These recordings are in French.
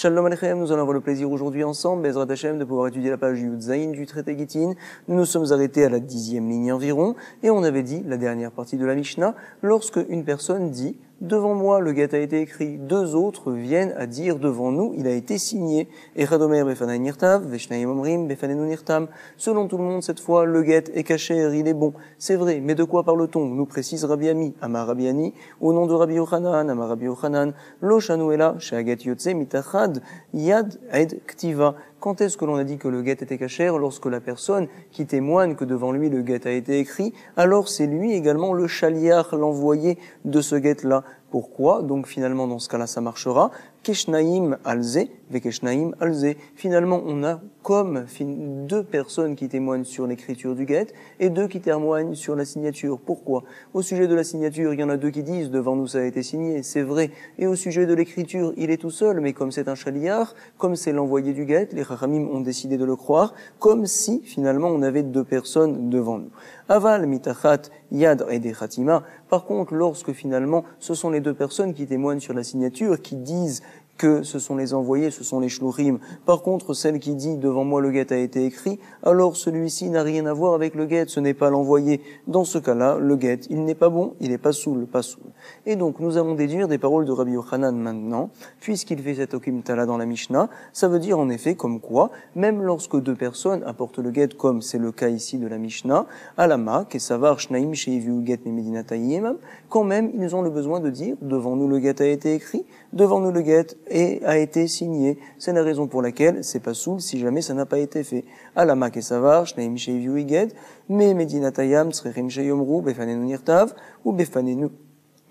Shalom Aleichem, nous allons avoir le plaisir aujourd'hui ensemble, Bezrat Hashem, de pouvoir étudier la page Yud Zayin du traité Gittin. Nous nous sommes arrêtés à la 10e ligne environ, et on avait dit, la dernière partie de la Mishnah, lorsque une personne dit devant moi, le get a été écrit. Deux autres viennent à dire devant nous, il a été signé. Echad omer befanai nirtav, veshnaim omrim befanenu nirtam. Selon tout le monde, cette fois, le get est caché, il est bon. C'est vrai, mais de quoi parle-t-on? Nous précise Rabbi Ami, Amar Rabbi Ani, au nom de Rabbi Yochanan, Amar Rabbi Yochanan, lo shanuela, she'aget yotze mitachad, yad ed ktiva. Quand est-ce que l'on a dit que le get était cachère? Lorsque la personne qui témoigne que devant lui le get a été écrit, alors c'est lui également le shaliach, l'envoyé de ce get-là. Pourquoi? Donc finalement dans ce cas-là ça marchera. Keshnaim alze, vekeshnaim alze. Finalement on a comme deux personnes qui témoignent sur l'écriture du get et deux qui témoignent sur la signature. Pourquoi? Au sujet de la signature, il y en a deux qui disent devant nous ça a été signé, c'est vrai. Et au sujet de l'écriture, il est tout seul, mais comme c'est un shaliach, comme c'est l'envoyé du get, les Chachamim ont décidé de le croire, comme si finalement on avait deux personnes devant nous. Aval mitachat yad ede chatima. Par contre, lorsque finalement ce sont les deux personnes qui témoignent sur la signature, qui disent que ce sont les envoyés, ce sont les shluchim. Par contre, celle qui dit devant moi le get a été écrit, alors celui-ci n'a rien à voir avec le get, ce n'est pas l'envoyé. Dans ce cas-là, le get, il n'est pas bon, il est pas soul, pas soul. Et donc, nous allons déduire des paroles de Rabbi Yochanan maintenant, puisqu'il fait cette okimtala dans la Mishnah, ça veut dire en effet comme quoi, même lorsque deux personnes apportent le get, comme c'est le cas ici de la Mishnah, alama, kesavar shnaim sheiviu get memedinatayim, quand même, ils ont le besoin de dire, devant nous le get a été écrit, devant nous le get et a été signé. C'est la raison pour laquelle c'est pas soul si jamais ça n'a pas été fait. Alama kesavar shnaim sheiviu get memedinatayam tzrechim sheyomru befanenu nirtav ou befanenu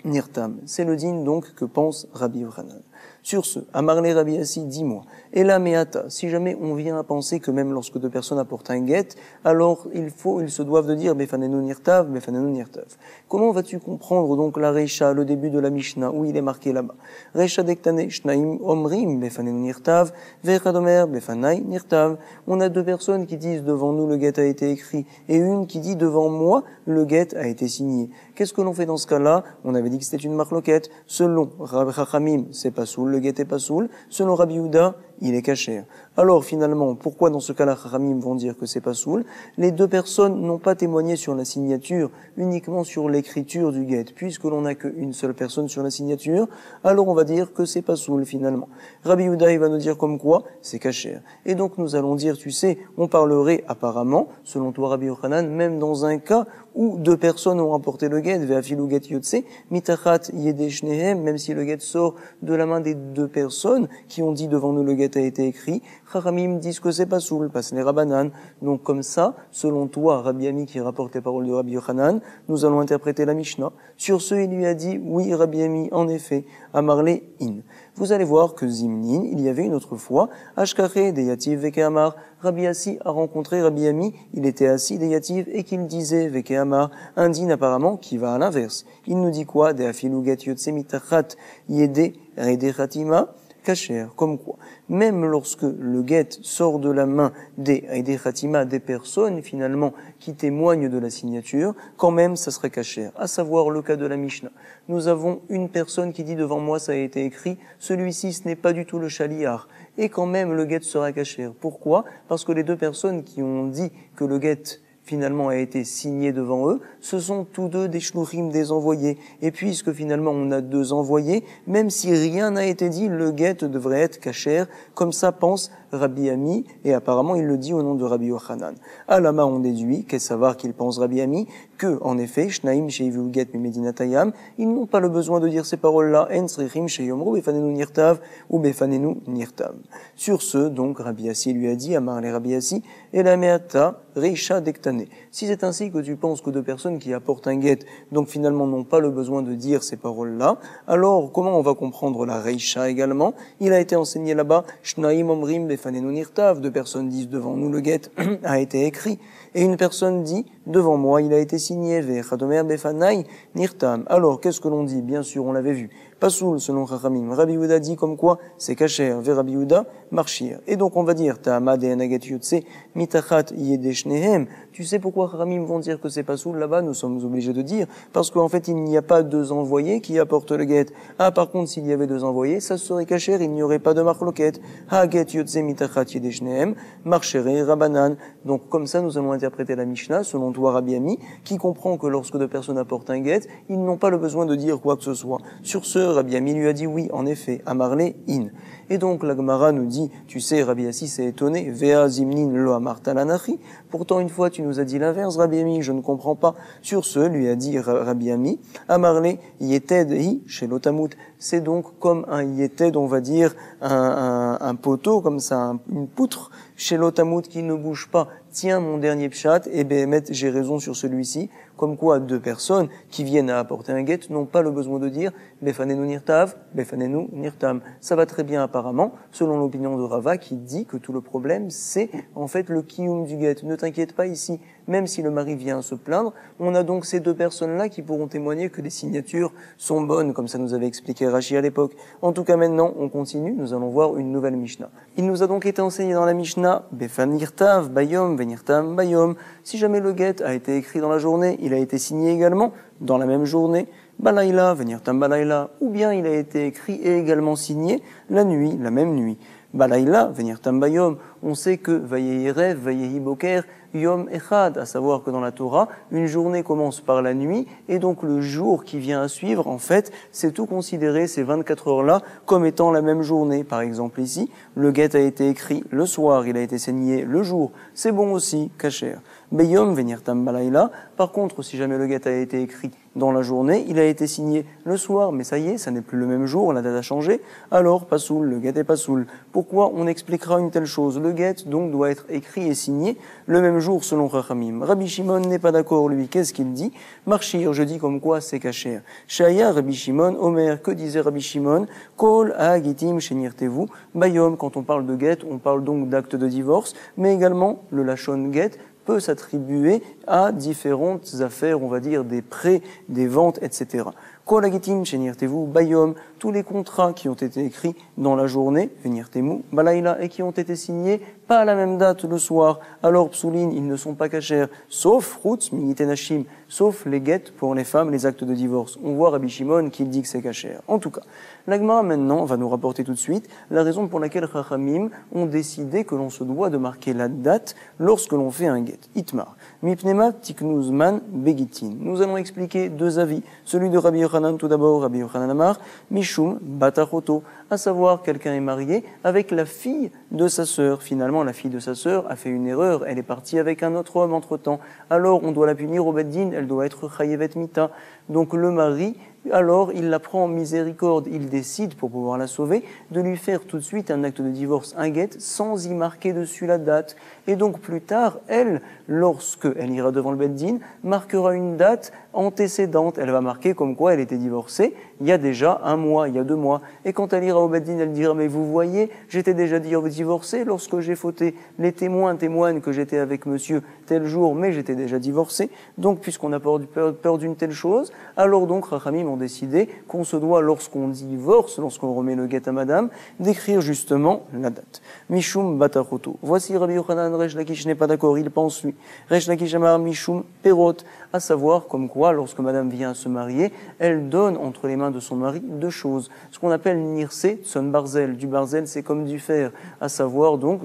nirtam. C'est le din donc que pense Rabbi Yochanan. Sur ce, Amarle Rabbi Assi, dis-moi, et la meata, si jamais on vient à penser que même lorsque deux personnes apportent un get, alors ils se doivent de dire befanenu nirtav, befanenu nirtav. Comment vas-tu comprendre donc la reisha, le début de la Mishnah, où il est marqué là-bas? Reisha dektane shnaim omrim befanenu nirtav, vechad omer befanai nirtav. On a deux personnes qui disent devant nous le get a été écrit, et une qui dit devant moi le get a été signé. Qu'est-ce que l'on fait dans ce cas-là? On avait dit que c'était une marloquette. Selon Rabbi Chachamim, c'est pas soul, le get est pas soul. Selon Rabbi Yehuda, il est caché. Alors finalement, pourquoi dans ce cas-là Chachamim vont dire que c'est pas soul? Les deux personnes n'ont pas témoigné sur la signature, uniquement sur l'écriture du get. Puisque l'on n'a qu'une seule personne sur la signature, alors on va dire que c'est pas soul finalement. Rabbi Yehuda, il va nous dire comme quoi c'est caché. Et donc nous allons dire, tu sais, on parlerait apparemment, selon toi Rabbi Yochanan, même dans un cas où deux personnes ont rapporté le get, ve'afilu get yotse, mitachat yede shnehem, même si le get sort de la main des deux personnes qui ont dit devant nous le get a été écrit, Chachamim disent que c'est pas soul, passe les Rabbanan. Donc comme ça, selon toi, Rabbi Ami qui rapporte les paroles de Rabbi Yochanan, nous allons interpréter la Mishnah. Sur ce, il lui a dit, oui Rabbi Ami, en effet, Amarle in. Vous allez voir que Zimnin, il y avait une autre fois, Ashkache de Yativ Veke Amar, Rabbi Assi a rencontré Rabbi Ami, il était assis de Yativ et qu'il disait Veke Amar, un din apparemment qui va à l'inverse. Il nous dit quoi? De Afilu Get Yotse Mitachat Yede Rede Chatima, Kacher, comme quoi, même lorsque le get sort de la main des Khatima, des personnes finalement qui témoignent de la signature, quand même ça serait caché. À savoir le cas de la Mishnah. Nous avons une personne qui dit devant moi ça a été écrit, celui-ci ce n'est pas du tout le shaliach, et quand même le get sera caché. Pourquoi? Parce que les deux personnes qui ont dit que le get finalement a été signé devant eux, ce sont tous deux des shluchim, des envoyés. Et puisque finalement on a deux envoyés, même si rien n'a été dit, le get devrait être kasher, comme ça pense Rabbi Ami, et apparemment il le dit au nom de Rabbi Yochanan. Alama on déduit, qu'est-ce savoir qu'il pense Rabbi Ami, que, en effet, shnaim sheivu get mimedinatayam, ils n'ont pas le besoin de dire ces paroles-là, en srichim sheyomru befanenu nirtav, ou befanenu nirtav. Sur ce, donc, Rabbi Assi lui a dit, Amar le Rabbi Assi, et la meata, reisha dektane. Si c'est ainsi que tu penses que deux personnes qui apportent un get, donc finalement n'ont pas le besoin de dire ces paroles-là, alors comment on va comprendre la reisha également? Il a été enseigné là-bas, shnaim omrim befanenu nirtav, deux personnes disent devant nous le get a été écrit, et une personne dit devant moi il a été signé, ve'chadomer befanai nirtam. Alors qu'est-ce que l'on dit? Bien sûr, on l'avait vu. Pasoul, selon Chachamim. Rabbi Yehuda dit comme quoi c'est kasher, ve Rabbi Yehuda marchir. Et donc on va dire, Ta'amad et Anagat Yotse, mitachat yedeshnehem. Tu sais pourquoi Chachamim vont dire que c'est pasoul là-bas? Nous sommes obligés de dire, parce qu'en fait il n'y a pas deux envoyés qui apportent le get. Ah, par contre, s'il y avait deux envoyés, ça serait kasher, il n'y aurait pas de marloket. Ha get Yotse mitachat yedeshnehem, marchere rabanan. Donc comme ça, nous allons interpréter la Mishnah, selon toi Rabbi Ami, qui comprend que lorsque deux personnes apportent un get, ils n'ont pas le besoin de dire quoi que ce soit. Sur ce, Rabbi Ami lui a dit oui, en effet, amarle in. Et donc la Gemara nous dit, tu sais, Rabbi Assi s'est étonné, vea zimnin lo amarta lanachi. Pourtant une fois tu nous as dit l'inverse, Rabbi Ami, je ne comprends pas. Sur ce, lui a dit Rabbi Ami, amarle yeted hi chez l'otamut. C'est donc comme un yeted, on va dire, un poteau, comme ça, une poutre, chez l'otamut qui ne bouge pas. Tiens, mon dernier pshat, et Behemet, j'ai raison sur celui-ci, comme quoi deux personnes qui viennent à apporter un get n'ont pas le besoin de dire Befanenu nirtav, Befanenu nirtam. Ça va très bien apparemment, selon l'opinion de Rava qui dit que tout le problème c'est en fait le kiyum du get. Ne t'inquiète pas ici, même si le mari vient se plaindre, on a donc ces deux personnes-là qui pourront témoigner que les signatures sont bonnes, comme ça nous avait expliqué Rashi à l'époque. En tout cas maintenant, on continue, nous allons voir une nouvelle Mishnah. Il nous a donc été enseigné dans la Mishnah Befan nirtav, bayom, venirtam, bayom. Si jamais le get a été écrit dans la journée, il a été signé également dans la même journée, Balaïla, venir tam Balaïla, ou bien il a été écrit et également signé la nuit, la même nuit. Balaïla, venir tam Bayom, on sait que Vayehi Rev, Vayehi Boker, Yom Echad, à savoir que dans la Torah, une journée commence par la nuit, et donc le jour qui vient à suivre, en fait, c'est tout considéré, ces 24 heures-là, comme étant la même journée. Par exemple ici, le get a été écrit le soir, il a été signé le jour, c'est bon aussi, kasher. Beyom, venir tam Balaïla, par contre, si jamais le get a été écrit dans la journée, il a été signé le soir, mais ça y est, ça n'est plus le même jour, la date a changé, alors pasoul, le get est pasoul. Pourquoi? On expliquera une telle chose. Le get, donc, doit être écrit et signé le même jour selon Chachamim. Rabbi Shimon n'est pas d'accord, lui, qu'est-ce qu'il dit? Marchir, je dis comme quoi c'est kasher. Shaya, Rabbi Shimon, Omer, que disait Rabbi Shimon? Kol, Agitim, Shenirtevu, Bayom, quand on parle de get, on parle donc d'acte de divorce, mais également le lachon get peut s'attribuer à différentes affaires, on va dire des prêts, des ventes, etc. Kol agitim shenirtevu bayom, tous les contrats qui ont été écrits dans la journée, venirtemu balayla, et qui ont été signés pas à la même date le soir, alors psoulin, ils ne sont pas cachers, sauf rutz minitenashim, sauf les guettes pour les femmes, les actes de divorce. On voit Rabbi Shimon qui dit que c'est cacher. En tout cas, l'Agmara maintenant va nous rapporter tout de suite la raison pour laquelle Chachamim ont décidé que l'on se doit de marquer la date lorsque l'on fait un get. Itmar. Mipnema tiknuzman begitin. Nous allons expliquer deux avis. Celui de Rabbi Yochanan tout d'abord, Rabbi Yochanan Amar, Mishum batachoto, à savoir quelqu'un est marié avec la fille de sa sœur. Finalement, la fille de sa sœur a fait une erreur, elle est partie avec un autre homme entre-temps. Alors, on doit la punir au Beddin, elle doit être chayevet mita. Donc le mari, alors il la prend en miséricorde, il décide, pour pouvoir la sauver, de lui faire tout de suite un acte de divorce, un get, sans y marquer dessus la date. Et donc plus tard, elle, lorsque elle ira devant le Beddin, marquera une date antécédente. Elle va marquer comme quoi elle était divorcée il y a déjà un mois, il y a 2 mois. Et quand elle ira au Beddin, elle dira, mais vous voyez, j'étais déjà divorcée lorsque j'ai fauté. Les témoins témoignent que j'étais avec monsieur tel jour, mais j'étais déjà divorcée. Donc puisqu'on a peur d'une telle chose, alors donc Chachamim ont décidé qu'on se doit, lorsqu'on divorce, lorsqu'on remet le get à madame, d'écrire justement la date. Mishum batachoto. Voici Rabbi Yochanan, Resh Lakish n'est pas d'accord, il pense lui. Resh Lakish amar Mishum perot, à savoir comme quoi, lorsque madame vient se marier, elle donne entre les mains de son mari 2 choses. Ce qu'on appelle nirse, son barzel. Du barzel, c'est comme du fer. À savoir donc,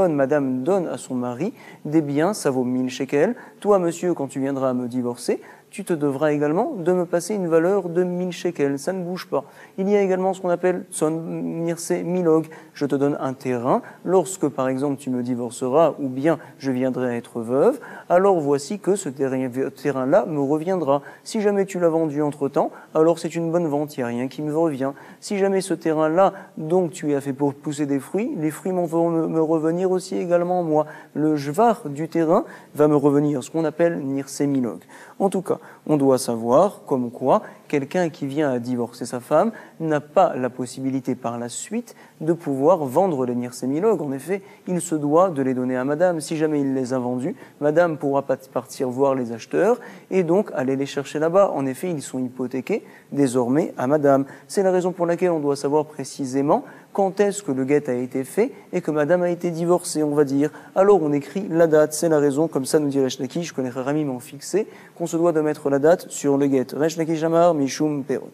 madame donne à son mari des biens, ça vaut 1000 shekels. Toi, monsieur, quand tu viendras à me divorcer, tu te devras également de me passer une valeur de 1000 shekels. Ça ne bouge pas. Il y a également ce qu'on appelle son nirse milog. Je te donne un terrain. Lorsque, par exemple, tu me divorceras ou bien je viendrai à être veuve, alors voici que ce terrain-là me reviendra. Si jamais tu l'as vendu entre-temps, alors c'est une bonne vente, il n'y a rien qui me revient. Si jamais ce terrain-là, donc tu as fait pour pousser des fruits, les fruits vont me revenir aussi également moi. Le jvar du terrain va me revenir, ce qu'on appelle nirse milog. En tout cas, On doit savoir comme quoi quelqu'un qui vient à divorcer sa femme n'a pas la possibilité par la suite de pouvoir vendre les nirsémilogues. En effet, il se doit de les donner à madame. Si jamais il les a vendus, madame pourra partir voir les acheteurs et donc aller les chercher là-bas. En effet, ils sont hypothéqués désormais à madame. C'est la raison pour laquelle on doit savoir précisément quand est-ce que le guet a été fait et que madame a été divorcée, on va dire. Alors on écrit la date, c'est la raison, comme ça nous dit Resh Lakish, que les Chachamim ont fixé, qu'on se doit de mettre la date sur le guet. Resh Lakish Amar, Mishum Perot.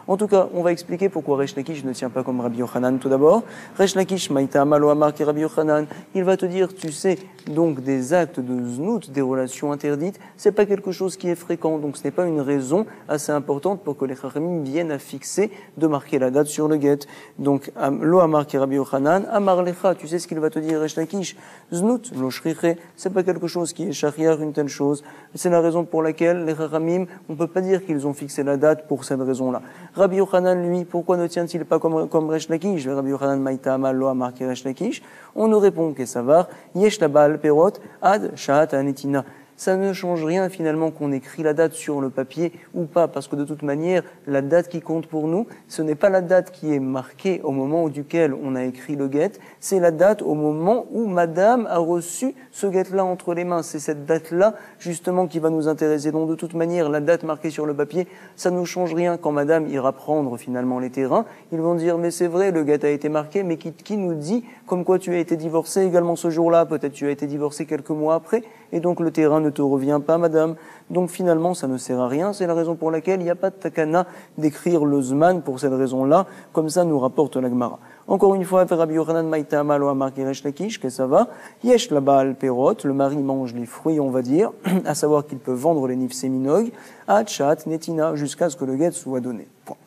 En tout cas, on va expliquer pourquoi Resh Lakish ne tient pas comme Rabbi Yochanan tout d'abord. Resh Lakish, Maïta Amalo Amar qui Rabbi Yochanan, il va te dire, tu sais, donc des actes de znout, des relations interdites, c'est pas quelque chose qui est fréquent, donc ce n'est pas une raison assez importante pour que les Chachamim viennent à fixer de marquer la date sur le guet. Donc, Lo Amar ki Rabbi Yochanan, Amar Lecha, tu sais ce qu'il va te dire Resh Lakish, znout, lo shriche, c'est pas quelque chose qui est shariar, une telle chose. C'est la raison pour laquelle les Chachamim, on peut pas dire qu'ils ont fixé la date pour cette raison-là. Rabbi Yochanan, lui, pourquoi ne tient-il pas comme Resh Lakish? Rabbi Yochanan Maïta Amal Lo Amar ki Resh Lakish. On nous répond que savar, Yesh Labal Perot, Ad Shahat Anetina. Ça ne change rien finalement qu'on écrit la date sur le papier ou pas, parce que de toute manière, la date qui compte pour nous, ce n'est pas la date qui est marquée au moment duquel on a écrit le guet, c'est la date au moment où madame a reçu ce guet-là entre les mains. C'est cette date-là, justement, qui va nous intéresser. Donc de toute manière, la date marquée sur le papier, ça ne change rien quand madame ira prendre finalement les terrains. Ils vont dire, mais c'est vrai, le guet a été marqué, mais qui nous dit comme quoi tu as été divorcé également ce jour-là, peut-être tu as été divorcé quelques mois après, et donc le terrain ne te revient pas, madame. Donc finalement, ça ne sert à rien. C'est la raison pour laquelle il n'y a pas de takana d'écrire le zman pour cette raison-là. Comme ça nous rapporte la Gemara. Encore une fois, Rabbi Yochanan Maïta Amalo Amar ki Resh Lakish, que ça va. Yesh Labal Perot, le mari mange les fruits, on va dire, à savoir qu'il peut vendre les nifséminog, à Tchat, Netina, jusqu'à ce que le guet soit donné. Point.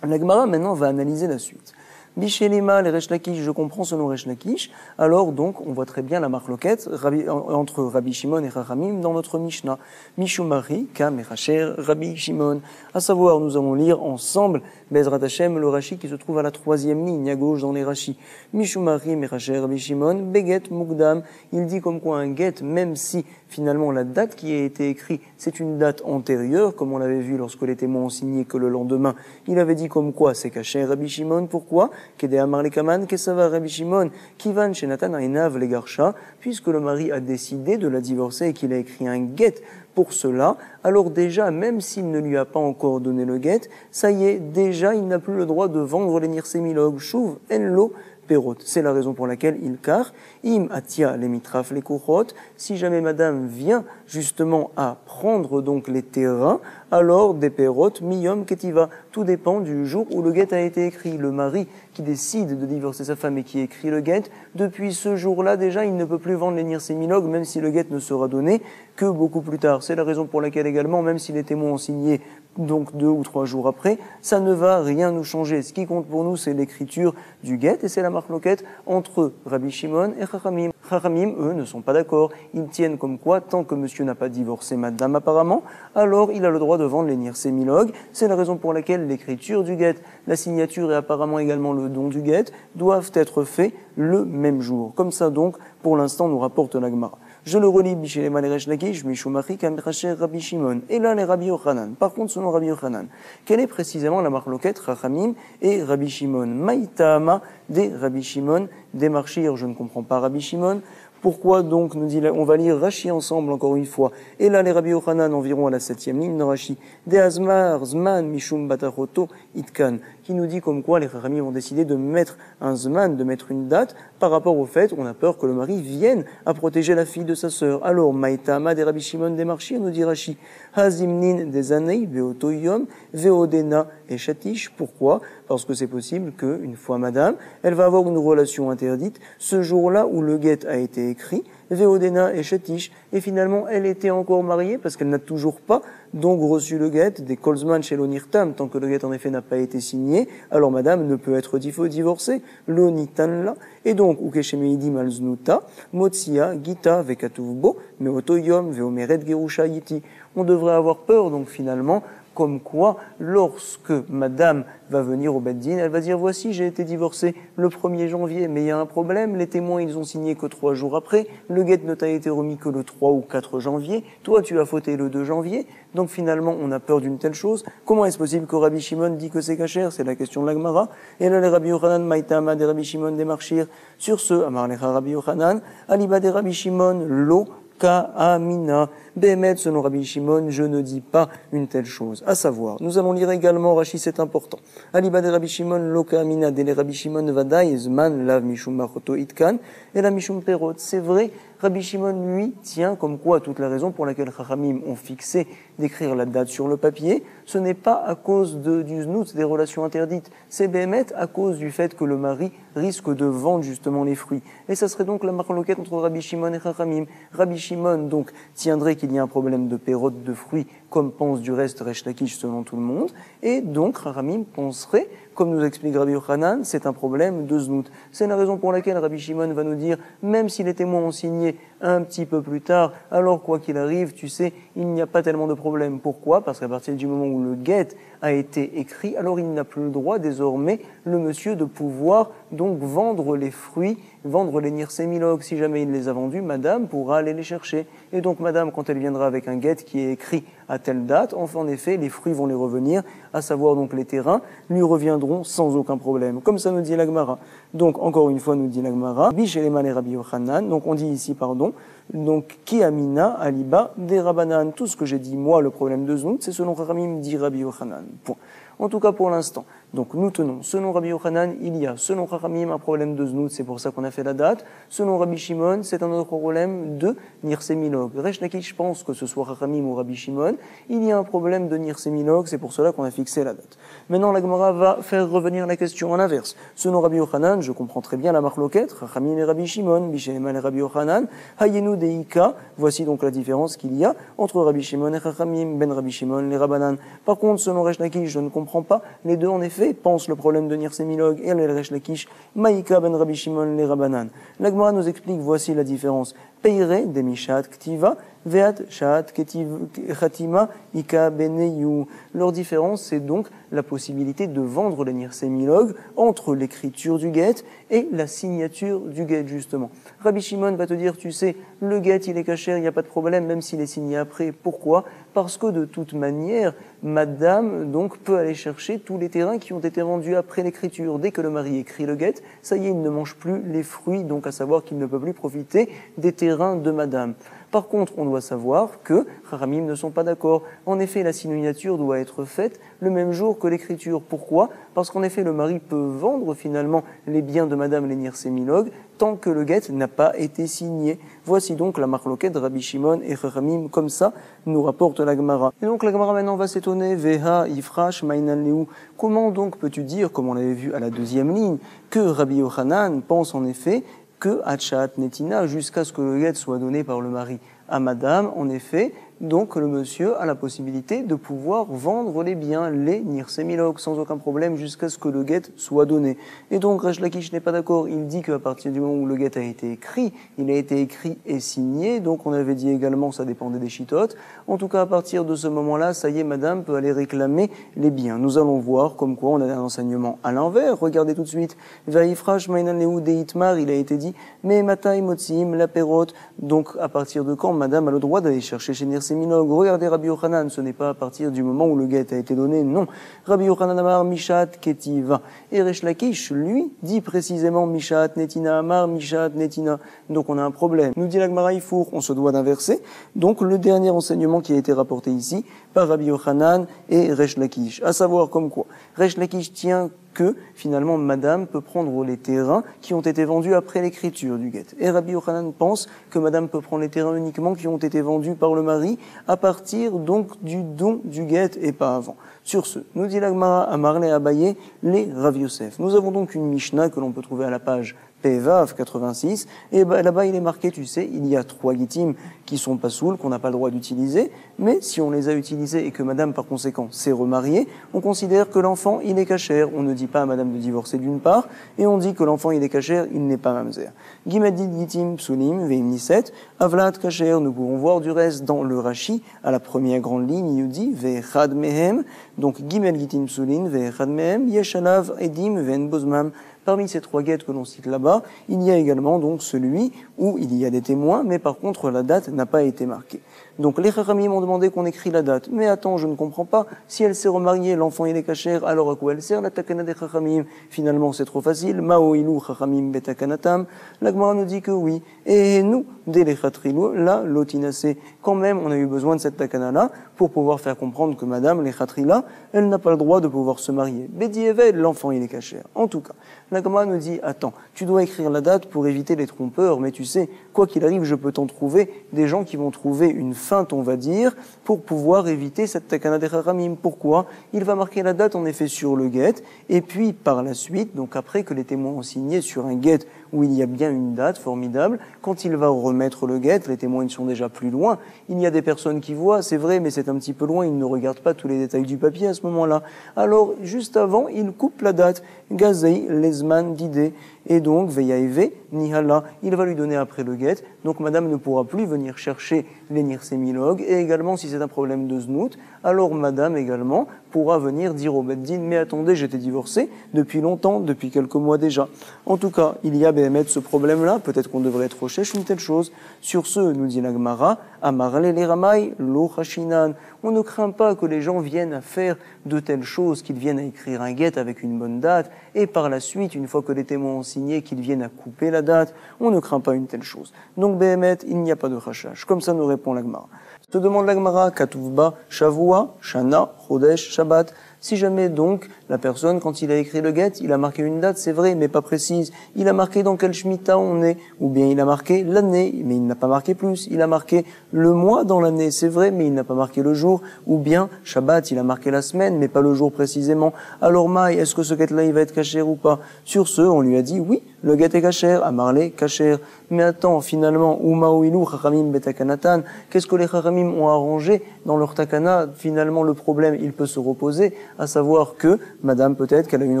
La Gemara maintenant va analyser la suite. Bishelima, les Resh Lakish, je comprends selon Resh Lakish. Alors donc, on voit très bien la marloquette entre Rabbi Shimon et Chachamim dans notre Mishnah. Mishumari, Kam et Racher, Rabbi Shimon. À savoir, nous allons lire ensemble Bezrat Hashem, le Rashi qui se trouve à la 3e ligne, à gauche dans les Rashi. Mishumari, Meracher, Rabbi Shimon, Beget, Mugdam. Il dit comme quoi un get, même si finalement la date qui a été écrite, c'est une date antérieure, comme on l'avait vu lorsque les témoins ont signé que le lendemain, il avait dit comme quoi c'est caché Rabbi Shimon. Pourquoi? Kede Amar Lekaman, Kesava Rabbi Shimon, Kivan Shenatan Ainav le Garsha, puisque le mari a décidé de la divorcer et qu'il a écrit un get pour cela, alors déjà, même s'il ne lui a pas encore donné le get, ça y est, déjà, il n'a plus le droit de vendre les nirsémilogues. Chouv, enlo, perot. C'est la raison pour laquelle il car, im atia les mitraf les kuchot, si jamais madame vient justement à prendre donc les terrains, alors des perot, miyom ketiva. Tout dépend du jour où le get a été écrit. Le mari qui décide de divorcer sa femme et qui écrit le get, depuis ce jour-là, déjà, il ne peut plus vendre les nirsémilogues, même si le get ne sera donné que beaucoup plus tard. C'est la raison pour laquelle également, même si les témoins ont signé donc 2 ou 3 jours après, ça ne va rien nous changer. Ce qui compte pour nous, c'est l'écriture du get, et c'est la marloquette entre Rabbi Shimon et Chachamim. Chachamim, eux, ne sont pas d'accord. Ils tiennent comme quoi, tant que monsieur n'a pas divorcé madame apparemment, alors il a le droit de vendre les nirsémilogues. C'est la raison pour laquelle l'écriture du get, la signature et apparemment également le don du get doivent être faits le même jour. Comme ça donc, pour l'instant, nous rapporte la Gemara. Je le relis, Bishelema les Resh Lakish, Mishumari, Kamracher, Rabbi Shimon. Et là, les Rabbi Yochanan. Par contre, selon Rabbi Yochanan, quelle est précisément la marloquette Chachamim et Rabbi Shimon? Maïtama des Rabbi Shimon, des marchir, je ne comprends pas Rabbi Shimon. Pourquoi donc, nous dit, on va lire Rashi ensemble encore une fois. Et là, les Rabbi Yochanan environ à la 7e ligne de Rashi. De Azmar, Zman, Mishum, Batachoto, Itkan. Qui nous dit comme quoi les Chachamim vont décider de mettre un Zman, de mettre une date, par rapport au fait qu'on a peur que le mari vienne à protéger la fille de sa sœur. Alors, Maïtama des Rabbi Shimon des Marchir, nous dit Rashi. Hazimnin des Anei, Veotoyom, Veodena et Shatish. Pourquoi? Parce que c'est possible qu'une fois madame, elle va avoir une relation interdite ce jour-là où le guet a été écrit, Veodena et Shatish, et finalement elle était encore mariée parce qu'elle n'a toujours pas donc reçu le guet des Kolzman chez l'Onirtam, tant que le guet en effet n'a pas été signé, alors madame ne peut être divorcée, l'Onitanla, et donc, Ukeshemeidim al-Znuta, Motsia, Gita, Vekatuvbo, Meotoyom, Veomeret Gerusha Yiti. On devrait avoir peur donc finalement comme quoi, lorsque madame va venir au Beddin, elle va dire, voici, j'ai été divorcée le 1er janvier, mais il y a un problème, les témoins, ils ont signé que 3 jours après, le guet ne t'a été remis que le 3 ou 4 janvier, toi, tu as fauté le 2 janvier, donc finalement, on a peur d'une telle chose. Comment est-ce possible que Rabbi Shimon dit que c'est kasher? C'est la question de la Gemara. Et là, les Rabbi Yochanan, Maïtama, des Rabbi Shimon, des Marchir. Sur ce, Amar Lecha Rabbi Yochanan, Aliba des Rabbi Shimon, Lo, Amina. Béhémet, selon Rabbi Shimon, je ne dis pas une telle chose. À savoir, nous allons lire également, Rashi, c'est important. Aliba de Rabbi Shimon, Loka Amina, de Rabbi Shimon, Vadaï, Zman, Lav, Mishum, Machoto, Itkan, et la Mishum Perot. C'est vrai, Rabbi Shimon, lui, tient comme quoi toute la raison pour laquelle Chachamim ont fixé d'écrire la date sur le papier, ce n'est pas à cause du znout, des relations interdites. C'est Béhémet à cause du fait que le mari risque de vendre justement les fruits. Et ça serait donc la marloquette entre Rabbi Shimon et Chachamim. Rabbi Shimon, donc, tiendrait qu'il y a un problème de pérote de fruits, comme pense du reste Resh Lakish selon tout le monde, et donc Chachamim penserait, comme nous explique Rabbi Yochanan, c'est un problème de znout. C'est la raison pour laquelle Rabbi Shimon va nous dire, même si les témoins ont signé un petit peu plus tard, alors quoi qu'il arrive, tu sais, il n'y a pas tellement de problème. Pourquoi? Parce qu'à partir du moment où le guet a été écrit, alors il n'a plus le droit désormais, le monsieur, de pouvoir donc vendre les fruits, vendre les nirsémilogues. Si jamais il les a vendus, madame pourra aller les chercher. Et donc madame, quand elle viendra avec un guet qui est écrit à telle date, enfin, en effet, les fruits vont les revenir, à savoir donc les terrains, lui reviendront sans aucun problème. Comme ça nous dit la Gemara. Donc, encore une fois, nous dit la Gemara, Bichelema les Rabbi Yochanan, donc on dit ici, pardon, donc, Ki Amina, Aliba, des Rabbanan. Tout ce que j'ai dit, moi, le problème de Znout, c'est selon Chachamim, dit Rabbi Yochanan. Point. En tout cas, pour l'instant. Donc, nous tenons, selon Rabbi Yochanan, il y a, selon Chachamim, un problème de Znout, c'est pour ça qu'on a fait la date. Selon Rabbi Shimon, c'est un autre problème de Nirsémilogue. Resh Lakish pense que ce soit Chachamim ou Rabbi Shimon, il y a un problème de Nirsémilogue, c'est pour cela qu'on a fixé la date. Maintenant, la Gemara va faire revenir la question en inverse. Selon Rabbi Yochanan, je comprends très bien la marloquette, Chachamim et Rabbi Shimon, Bichelema et Rabbi Yochanan, Hayenu deika, voici donc la différence qu'il y a entre Rabbi Shimon et Chachamim, ben Rabbi Shimon, les Rabbanan. Par contre, selon Resh Lakish, je ne comprends pas, les deux en effet pensent le problème de Nirsémilogue et le Resh Lakish, Maïka ben Rabbi Shimon, les Rabbanan. La Gemara nous explique, voici la différence. Peire de Mishat Ktiva, Veat Shat Khatima Ika Beneyu. Leur différence, c'est donc la possibilité de vendre les nirsémilogues entre l'écriture du guet et la signature du guet, justement. Rabbi Shimon va te dire, tu sais, le guet, il est kasher, il n'y a pas de problème, même s'il est signé après. Pourquoi? Parce que de toute manière, madame, donc, peut aller chercher tous les terrains qui ont été vendus après l'écriture. Dès que le mari écrit le guet, ça y est, il ne mange plus les fruits, donc à savoir qu'il ne peut plus profiter des terrains de madame. Par contre, on doit savoir que Chachamim ne sont pas d'accord. En effet, la signature doit être faite le même jour que l'écriture. Pourquoi? Parce qu'en effet, le mari peut vendre finalement les biens de madame les nirsémilogues tant que le guet n'a pas été signé. Voici donc la marloquette de Rabbi Shimon et Chachamim, comme ça nous rapporte la Gemara. Et donc la Gemara maintenant va s'étonner, Veha, Ifrash, Mainan Leu. Comment donc peux-tu dire, comme on l'avait vu à la deuxième ligne, que Rabbi Yochanan pense en effet que Hatchat Netina, jusqu'à ce que le guet soit donné par le mari à madame, en effet, donc le monsieur a la possibilité de pouvoir vendre les biens, les nirsémilogues, sans aucun problème, jusqu'à ce que le guet soit donné. Et donc Resh Lakish n'est pas d'accord, il dit qu'à partir du moment où le guet a été écrit, il a été écrit et signé, donc on avait dit également ça dépendait des chitotes. En tout cas, à partir de ce moment-là, ça y est, madame peut aller réclamer les biens. Nous allons voir comme quoi on a un enseignement à l'envers. Regardez tout de suite. Vaifrash Mainan Leu Deitmar, il a été dit, mais Matai Motsim, la pérote. Donc à partir de quand madame a le droit d'aller chercher chez nirsémilogues? Regardez Rabbi Yochanan, ce n'est pas à partir du moment où le guet a été donné, non. Rabbi Yochanan Amar Mishat Ketiva. Et Resh Lakish, lui, dit précisément Mishat Netina Amar Mishat Netina. Donc on a un problème. Nous dit la Gemara Ifour, on se doit d'inverser. Donc le dernier enseignement qui a été rapporté ici par Rabbi Yochanan et Resh Lakish. À savoir comme quoi Resh Lakish tient que, finalement, madame peut prendre les terrains qui ont été vendus après l'écriture du guet. Et Rabbi Yochanan pense que madame peut prendre les terrains uniquement qui ont été vendus par le mari à partir, donc, du don du guet et pas avant. Sur ce, nous dit la Gemara à Marley Abaye, les Rav Yosef. Nous avons donc une Mishnah que l'on peut trouver à la page Pevav 86, et là-bas il est marqué, tu sais, il y a 3 gitim qui sont pas saouls, qu'on n'a pas le droit d'utiliser, mais si on les a utilisés et que madame par conséquent s'est remariée, on considère que l'enfant il est cachère. On ne dit pas à madame de divorcer d'une part, et on dit que l'enfant il est cachère, il n'est pas mamzer. Gimadid gitim psulim veimniset, avlat cachère, nous pouvons voir du reste dans le Rashi, à la première grande ligne, il nous dit ve'echad mehem, donc gimel gitim psulim ve'echad mehem, yeshalav edim ve'en bozmam. Parmi ces 3 guettes que l'on cite là-bas, il y a également donc celui où il y a des témoins, mais par contre la date n'a pas été marquée. Donc les Chachamim m'ont demandé qu'on écrit la date. Mais attends, je ne comprends pas. Si elle s'est remariée, l'enfant il est cachère, alors à quoi elle sert la takana des Chachamim? Finalement c'est trop facile. Mao ilu Chachamim betakanatam. La Gemara nous dit que oui. Et nous, dès les Chatrilu, là, l'otinacé, quand même, on a eu besoin de cette takana-là pour pouvoir faire comprendre que madame, les Chatrila, elle n'a pas le droit de pouvoir se marier. Bedi Evel, l'enfant il est cachère. En tout cas, la Gemara nous dit, attends, tu dois écrire la date pour éviter les trompeurs, mais tu sais, quoi qu'il arrive, je peux t'en trouver des gens qui vont trouver une feinte, on va dire, pour pouvoir éviter cette takana des Chachamim. Pourquoi? Il va marquer la date, en effet, sur le guet, et puis, par la suite, donc après que les témoins ont signé sur un guet où il y a bien une date formidable, quand il va remettre le guet, les témoins ils sont déjà plus loin, il y a des personnes qui voient, c'est vrai, mais c'est un petit peu loin, ils ne regardent pas tous les détails du papier à ce moment-là. Alors, juste avant, il coupe la date, Gazei, Lesman, d'idée, et donc, Veyaeve, Nihala, il va lui donner après le guet, donc madame ne pourra plus venir chercher les nirsémilogues, et également, si c'est un problème de znout, alors madame également pourra venir dire au Beddin, mais attendez, j'étais divorcée depuis longtemps, depuis quelques mois déjà. En tout cas, il y a Béhémet ce problème-là, peut-être qu'on devrait être au chèche une telle chose. Sur ce, nous dit la Gemara, Amarle les Ramay, lo Hashinan. On ne craint pas que les gens viennent à faire de telles choses, qu'ils viennent à écrire un guet avec une bonne date, et par la suite, une fois que les témoins ont signé, qu'ils viennent à couper la date. On ne craint pas une telle chose. Donc Béhémet, il n'y a pas de chashash. Comme ça nous répond la Gemara. Se demande la Gemara, Katuvba, Shavua, Shana, Chodesh, Shabbat. Si jamais donc la personne, quand il a écrit le guet, il a marqué une date, c'est vrai, mais pas précise. Il a marqué dans quelle Shemitah on est, ou bien il a marqué l'année, mais il n'a pas marqué plus. Il a marqué le mois dans l'année, c'est vrai, mais il n'a pas marqué le jour. Ou bien Shabbat, il a marqué la semaine, mais pas le jour précisément. Alors Maï, est-ce que ce guet-là, il va être cachère ou pas? Sur ce, on lui a dit oui, le guet est cachère, Amarle, cachère. Mais attends, finalement, Umaoilu, Chachamim, Betakanatan, qu'est-ce que les Chachamim ont arrangé dans leur takana? Finalement, le problème, il peut se reposer, à savoir que madame, peut-être qu'elle a une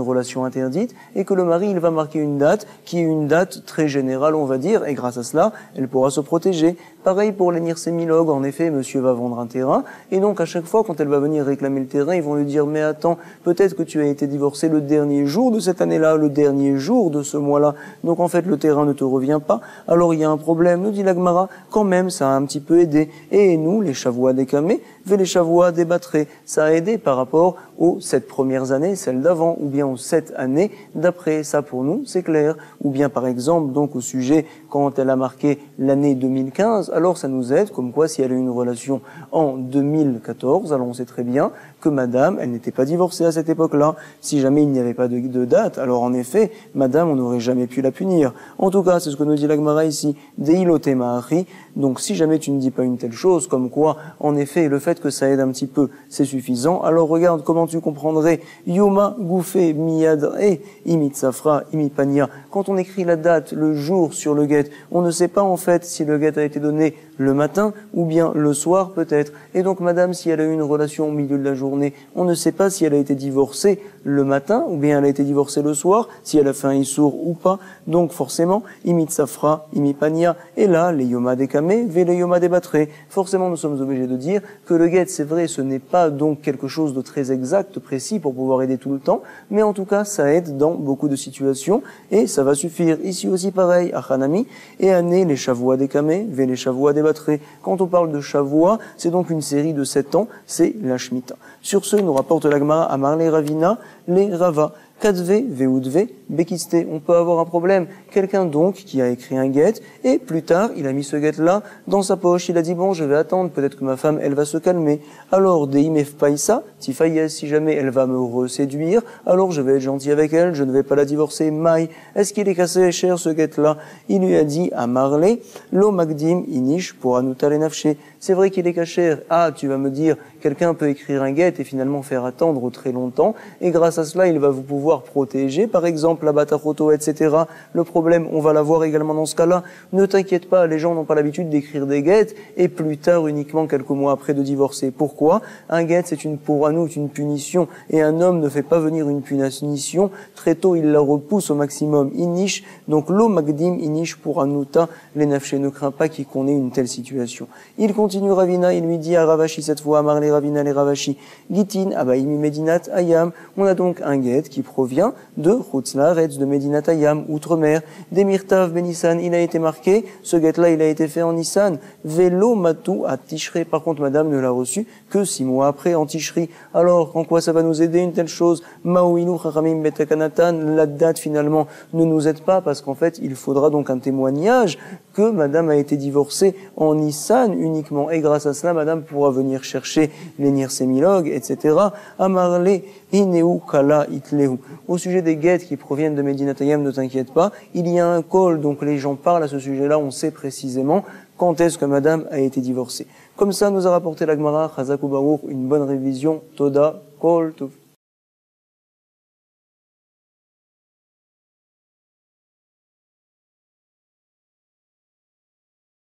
relation interdite, et que le mari, il va marquer une date, qui est une date très générale, on va dire, et grâce à cela, elle pourra se protéger. Pareil pour les nirsémilogues, en effet, monsieur va vendre un terrain, et donc à chaque fois, quand elle va venir réclamer le terrain, ils vont lui dire, mais attends, peut-être que tu as été divorcé le dernier jour de cette année-là, le dernier jour de ce mois-là, donc en fait, le terrain ne te revient pas, alors il y a un problème, nous dit la Gemara, quand même, ça a un petit peu aidé, et nous, les Shavua décamés, les Shavua débattrés, ça a aidé par rapport aux 7 premières années, celles d'avant, ou bien aux 7 années d'après, ça pour nous, c'est clair, ou bien par exemple, donc au sujet, quand elle a marqué l'année 2015, alors ça nous aide, comme quoi si elle a eu une relation en 2014, alors on sait très bien que madame, elle n'était pas divorcée à cette époque-là. Si jamais il n'y avait pas de date, alors en effet, madame, on n'aurait jamais pu la punir. En tout cas, c'est ce que nous dit la Gemara ici, Deilote Ma'achi. Donc si jamais tu ne dis pas une telle chose, comme quoi, en effet, le fait que ça aide un petit peu, c'est suffisant, alors regarde comment tu comprendrais Yoma Goufé Miyad et Imit Safra, Imipania. Quand on écrit la date, le jour sur le guet, on ne sait pas en fait si le guet a été donné le matin ou bien le soir peut-être. Et donc madame, si elle a eu une relation au milieu de la journée, on ne sait pas si elle a été divorcée le matin ou bien elle a été divorcée le soir, si elle a fait un issour ou pas. Donc forcément, Imit Safra, Imipania, et là, les Yoma Dekame, ve les Yoma Debatré. Forcément, nous sommes obligés de dire que le guet, c'est vrai, ce n'est pas donc quelque chose de très exact, précis pour pouvoir aider tout le temps, mais en tout cas, ça aide dans beaucoup de situations et ça va suffire. Ici aussi pareil, à Hanami, et année les Shavua Dekame, ve les Shavua Debatré. Quand on parle de Shavua, c'est donc une série de 7 ans, c'est la Shemitah. Sur ce, nous rapporte la Gemara à Marley Ravina, les Rava. Kadve, Veudve, Bekiste. On peut avoir un problème. Quelqu'un donc qui a écrit un guet et plus tard il a mis ce guet-là dans sa poche. Il a dit bon, je vais attendre, peut-être que ma femme elle va se calmer. Alors Deimef Païsa, Tifayes, si jamais elle va me reséduire, alors je vais être gentil avec elle, je ne vais pas la divorcer. Maï, est-ce qu'il est cassé cher ce guet-là? Il lui a dit à Marley, Lo Magdim Inish pour Anutale Nafché. C'est vrai qu'il est caché. Ah, tu vas me dire, quelqu'un peut écrire un guet et finalement faire attendre très longtemps, et grâce à cela, il va vous pouvoir protéger, par exemple, exemple la batachoto, etc. Le problème, on va l'avoir également dans ce cas-là. Ne t'inquiète pas, les gens n'ont pas l'habitude d'écrire des guettes et plus tard, uniquement quelques mois après, de divorcer. Pourquoi? Un guet, c'est pour nous, une punition, et un homme ne fait pas venir une punition. Très tôt, il la repousse au maximum. Inish, donc lo magdim inish pour anuta, les nafshé, ne craint pas qu'il qu'on ait une telle situation. Il continue Ravina, il lui dit à Ravashi cette fois, Amar les Ravina les Ravashi, Gitin, abaimi medinat ayam. On a donc un guet qui provient de Chutzlaretz, de Medinat Ayam, outre-mer. Demirtav Benissan, il a été marqué, ce guet-là, il a été fait en Nissan. Velo Matou à Tishri. Par contre, madame ne l'a reçu que 6 mois après en Tishri. Alors, en quoi ça va nous aider une telle chose? Maouinou Chachamim Betakanatan, la date finalement ne nous aide pas parce qu'en fait, il faudra donc un témoignage que madame a été divorcée en Nissan uniquement. Et grâce à cela, madame pourra venir chercher les nirsémilogues, etc. Amarle Ineu Kala Itlehu. Au sujet des guettes qui proviennent de Medinat Ayam, ne t'inquiète pas, il y a un col, donc les gens parlent à ce sujet-là, on sait précisément quand est-ce que madame a été divorcée. Comme ça, nous a rapporté la Gemara, Chazak ou Baruch, une bonne révision, Toda, Kol, Tov.